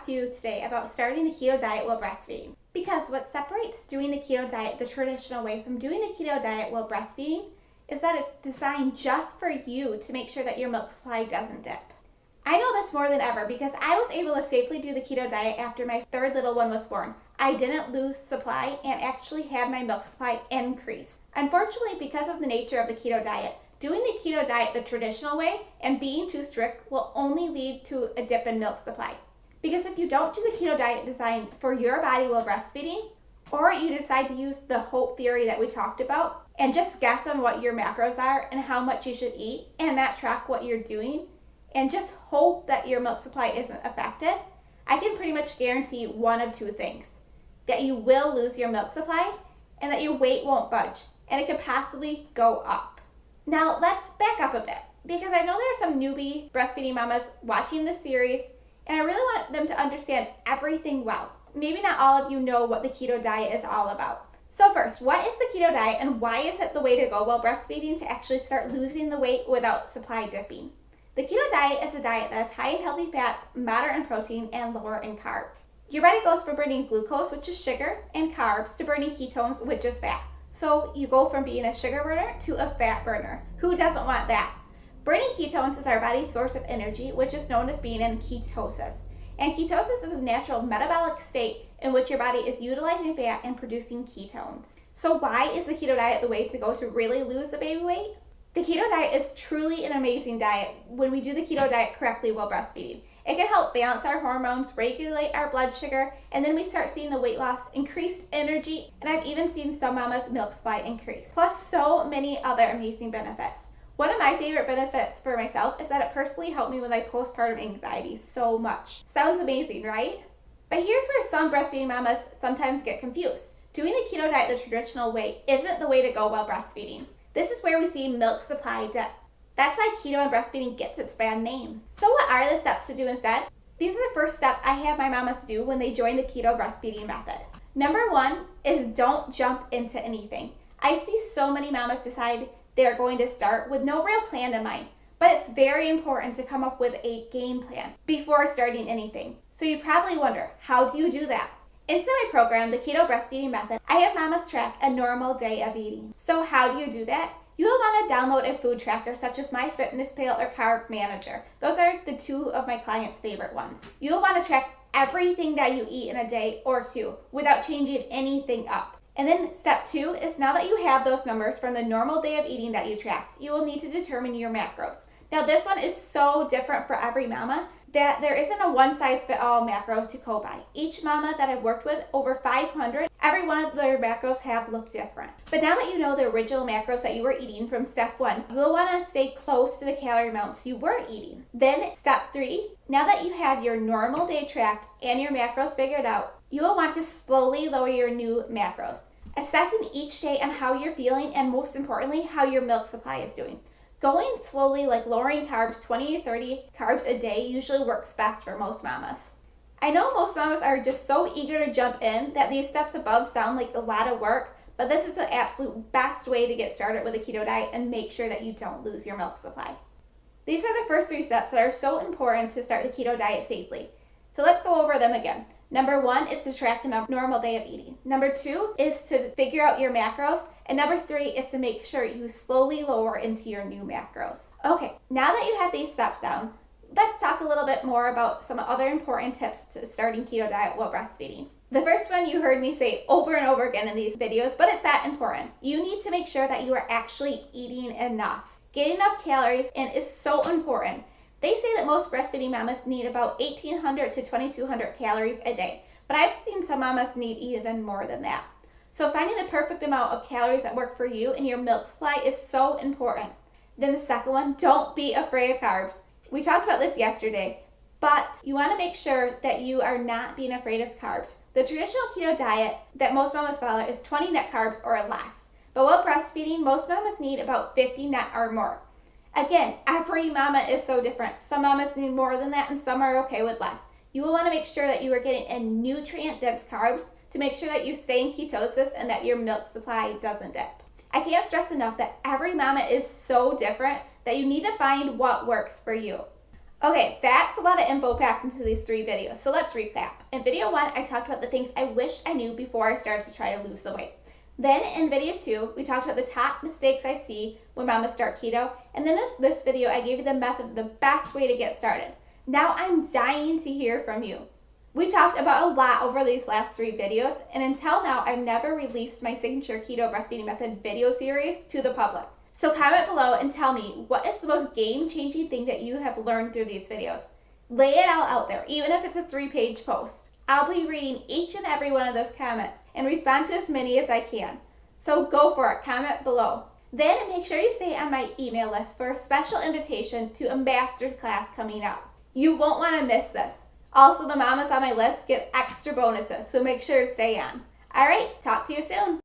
talk to you today about starting the keto diet while breastfeeding. Because what separates doing the keto diet the traditional way from doing the keto diet while breastfeeding is that it's designed just for you to make sure that your milk supply doesn't dip. I know this more than ever because I was able to safely do the keto diet after my third little one was born. I didn't lose supply and actually had my milk supply increase. Unfortunately, because of the nature of the keto diet, doing the keto diet the traditional way and being too strict will only lead to a dip in milk supply. Because if you don't do the keto diet designed for your body while breastfeeding, or you decide to use the hope theory that we talked about and just guess on what your macros are and how much you should eat and not track what you're doing and just hope that your milk supply isn't affected, I can pretty much guarantee one of two things: that you will lose your milk supply and that your weight won't budge and it could possibly go up. Now let's back up a bit because I know there are some newbie breastfeeding mamas watching this series and I really want them to understand everything well. Maybe not all of you know what the keto diet is all about. So first, what is the keto diet and why is it the way to go while breastfeeding to actually start losing the weight without supply dipping? The keto diet is a diet that is high in healthy fats, moderate in protein, and lower in carbs. Your body goes from burning glucose, which is sugar, and carbs to burning ketones, which is fat. So you go from being a sugar burner to a fat burner. Who doesn't want that? Burning ketones is our body's source of energy, which is known as being in ketosis. And ketosis is a natural metabolic state in which your body is utilizing fat and producing ketones. So why is the keto diet the way to go to really lose the baby weight? The keto diet is truly an amazing diet when we do the keto diet correctly while breastfeeding. It can help balance our hormones, regulate our blood sugar, and then we start seeing the weight loss, increased energy, and I've even seen some mamas' milk supply increase. Plus so many other amazing benefits. One of my favorite benefits for myself is that it personally helped me with my postpartum anxiety so much. Sounds amazing, right? But here's where some breastfeeding mamas sometimes get confused. Doing the keto diet the traditional way isn't the way to go while breastfeeding. This is where we see milk supply dip. That's why keto and breastfeeding gets its bad name. So what are the steps to do instead? These are the first steps I have my mamas do when they join the keto breastfeeding method. Number one is don't jump into anything. I see so many mamas decide they're going to start with no real plan in mind, but it's very important to come up with a game plan before starting anything. So you probably wonder, how do you do that? Inside my program, the Keto Breastfeeding Method, I have mamas track a normal day of eating. So how do you do that? You will want to download a food tracker such as MyFitnessPal or Carb Manager. Those are the two of my clients' favorite ones. You will want to track everything that you eat in a day or two without changing anything up. And then step two is now that you have those numbers from the normal day of eating that you tracked, you will need to determine your macros. Now this one is so different for every mama that there isn't a one-size-fit-all macros to go by. Each mama that I've worked with, over 500, every one of their macros have looked different. But now that you know the original macros that you were eating from step one, you'll want to stay close to the calorie amounts you were eating. Then step three, now that you have your normal day tracked and your macros figured out, you will want to slowly lower your new macros, assessing each day on how you're feeling and most importantly, how your milk supply is doing. Going slowly, like lowering carbs, 20 to 30 carbs a day, usually works best for most mamas. I know most mamas are just so eager to jump in that these steps above sound like a lot of work, but this is the absolute best way to get started with a keto diet and make sure that you don't lose your milk supply. These are the first three steps that are so important to start the keto diet safely. So let's go over them again. Number one is to track a normal day of eating. Number two is to figure out your macros. And number three is to make sure you slowly lower into your new macros. Okay, now that you have these steps down, let's talk a little bit more about some other important tips to starting keto diet while breastfeeding. The first one you heard me say over and over again in these videos, but it's that important. You need to make sure that you are actually eating enough. Getting enough calories in is so important. They say that most breastfeeding mamas need about 1,800 to 2,200 calories a day, but I've seen some mamas need even more than that. So finding the perfect amount of calories that work for you and your milk supply is so important. Then the second one, don't be afraid of carbs. We talked about this yesterday, but you want to make sure that you are not being afraid of carbs. The traditional keto diet that most mamas follow is 20 net carbs or less. But while breastfeeding, most mamas need about 50 net or more. Again, every mama is so different. Some mamas need more than that and some are okay with less. You will want to make sure that you are getting in nutrient-dense carbs to make sure that you stay in ketosis and that your milk supply doesn't dip. I can't stress enough that every mama is so different that you need to find what works for you. Okay, that's a lot of info packed into these 3 videos, so let's recap. In video 1, I talked about the things I wish I knew before I started to try to lose the weight. Then in video 2, we talked about the top mistakes I see when mamas start keto, and then in this video, I gave you the method, the best way to get started. Now I'm dying to hear from you. We talked about a lot over these last 3 videos, and until now, I've never released my signature keto breastfeeding method video series to the public. So comment below and tell me, what is the most game-changing thing that you have learned through these videos? Lay it all out there, even if it's a 3-page post. I'll be reading each and every one of those comments and respond to as many as I can. So go for it, comment below. Then make sure you stay on my email list for a special invitation to a masterclass coming up. You won't want to miss this. Also, the mamas on my list get extra bonuses, so make sure to stay on. Alright, talk to you soon.